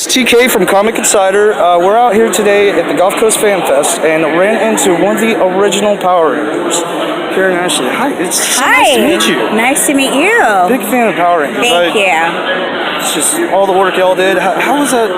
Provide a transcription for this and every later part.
It's TK from Comic Insider. We're out here today at the Gulf Coast Fan Fest and ran into one of the original Power Rangers, Karan Ashley. Hi, it's so nice to meet you. Nice to meet you. Big fan of Power Rangers. Thank you. It's just all the work y'all did. How was that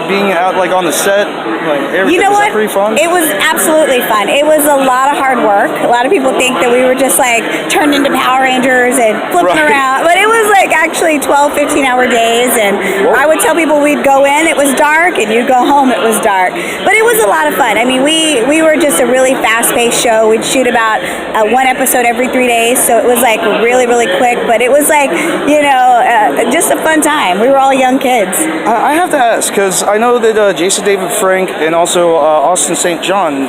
being out like on the set? Like everything? You know was what? That pretty fun? It was absolutely fun. It was a lot of hard work. A lot of people think that we were just like turned into Power Rangers and flipping around, but it was like actually 12, 15-hour days. And I would tell people we'd go in, it was dark, and you'd go home, it was dark. But it was a lot of fun. I mean, we were just a really fast-paced show. We'd shoot about one episode every 3 days, so it was like really, really quick. But it was like, just a fun time. We were all young kids. I have to ask because I know that Jason David Frank and also Austin St. John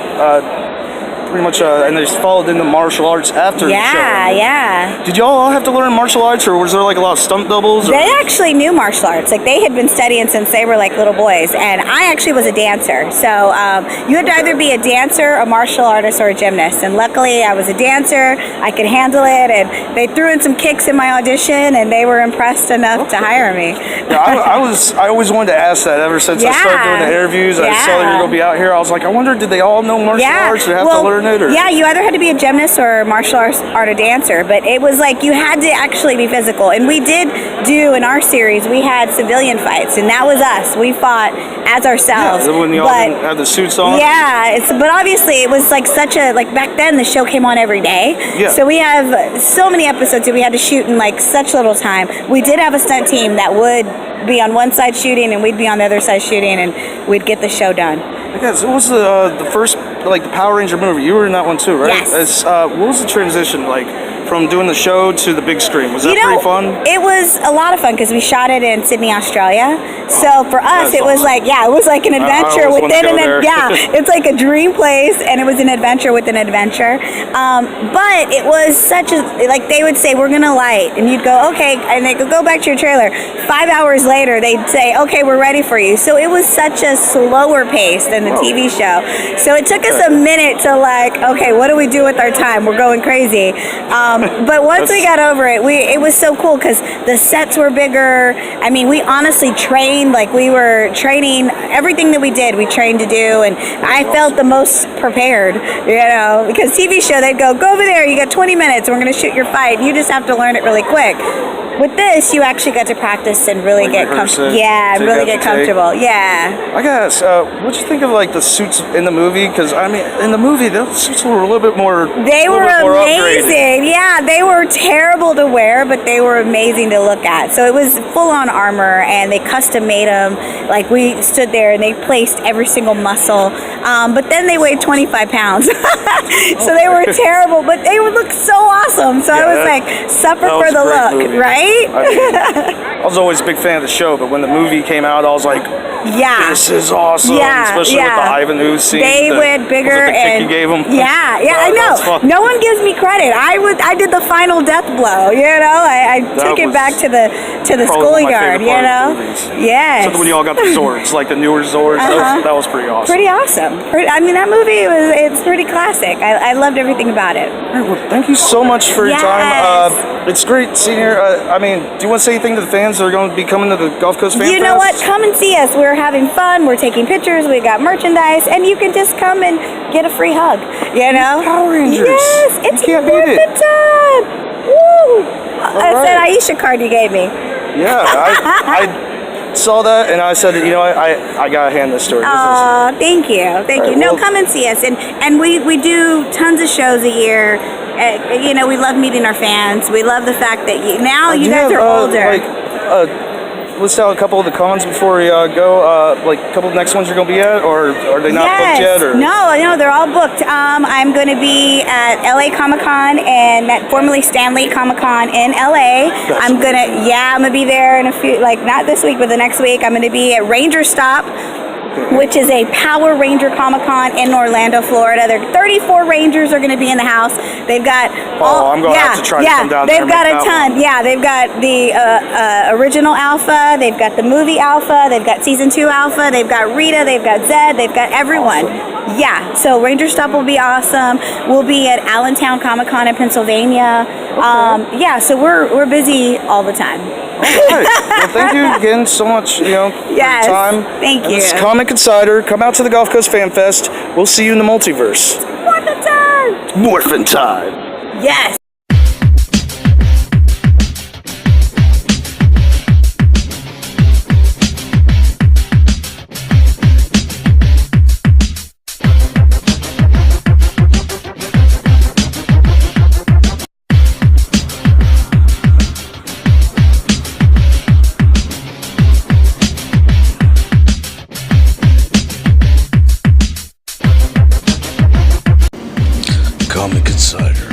pretty much, and they followed into martial arts after the show. Yeah. Did y'all all have to learn martial arts, or was there like a lot of stunt doubles? They actually knew martial arts. Like they had been studying since they were like little boys, and I actually was a dancer. So you had to either be a dancer, a martial artist, or a gymnast. And luckily, I was a dancer. I could handle it, and they threw in some kicks in my audition, and they were impressed enough to hire me. Yeah, I always wanted to ask that ever since I started doing the interviews. I saw that you were going to be out here. I was like, I wonder, did they all know martial arts or have to learn it? Or? Yeah, you either had to be a gymnast or a martial arts or a dancer, but it was like you had to actually be physical. And we did do, in our series, we had civilian fights, and that was us. We fought as ourselves. Yeah, when you all didn't have the suits on? Yeah, but obviously it was like back then the show came on every day. Yeah. So we have so many episodes that we had to shoot in like such little time. We did have a stunt team that would be on one side shooting and we'd be on the other side shooting, and we'd get the show done. I guess, what was the first, like the Power Ranger movie? You were in that one too, right? Yes. What was the transition like from doing the show to the big screen? Was that pretty fun? It was a lot of fun because we shot it in Sydney, Australia. So for us, it was like, it was like an adventure within an it's like a dream place, and it was an adventure within an adventure. But it was such a, like they would say, we're gonna light, and you'd go, okay, and they could go back to your trailer. 5 hours later, they'd say, okay, we're ready for you. So it was such a slower pace than the TV show. So it took us a minute to like, okay, what do we do with our time? We're going crazy. But once we got over it, it was so cool because the sets were bigger. I mean, we honestly trained, like we were training, everything that we did, we trained to do, and I felt the most prepared, because TV show, they'd go over there, you got 20 minutes, and we're going to shoot your fight, and you just have to learn it really quick. With this, you actually got to practice and really get comfortable. Yeah, really get comfortable. Yeah. I guess, what'd you think of like the suits in the movie? Because I mean, in the movie, the suits were a little bit more. They were amazing. Yeah, they were terrible to wear, but they were amazing to look at. So it was full-on armor, and they custom made them. Like we stood there, and they placed every single muscle. But then they weighed 25 pounds, so they were terrible, but they would look so awesome. So I was like, suffer for the look, movie. Right? I was always a big fan of the show, but when the movie came out, I was like, this is awesome. Especially with the Ivan Ooze scene. They went bigger, and you gave them. I know. No one gives me credit. I did the final death blow. I took it back to the schoolyard. Yes. So when you all got the swords, like the newer swords, that was pretty awesome. Pretty awesome. I mean, that movie it's pretty classic. I loved everything about it. All right, well, thank you so much for your time. It's great seeing you. I mean, do you want to say anything to the fans that are going to be coming to the Gulf Coast Fan Fest? You know what? Come and see us. We're having fun. We're taking pictures. We got merchandise, and you can just come and get a free hug. Power Rangers. Yes, it's worth the time. Woo! That's an Aisha card you gave me. Yeah, I saw that, and I said, I gotta hand this to her. Oh, thank you. No, come and see us, and we do tons of shows a year. We love meeting our fans. We love the fact that you guys are older. List out a couple of the cons before we go. Like a couple of the next ones you're going to be at, or are they not booked yet? Or? No, they're all booked. I'm going to be at LA Comic Con and at formerly Stanley Comic Con in LA. I'm gonna be there in a few, like not this week, but the next week. I'm going to be at Ranger Stop, which is a Power Ranger Comic Con in Orlando, Florida. There are 34 Rangers are going to be in the house. They've got I'm going to have to try to come down there. They've got a ton. They've got the original Alpha. They've got the movie Alpha. They've got season 2 Alpha. They've got Rita. They've got Zed. They've got everyone. Awesome. Yeah. So Ranger Stop will be awesome. We'll be at Allentown Comic Con in Pennsylvania. So we're busy all the time. right. Well, thank you again so much, for your time. Thank you. This is Comic Insider. Come out to the Gulf Coast Fan Fest. We'll see you in the multiverse. Morphin' time! Morphin' time! Yes! Comic Insider.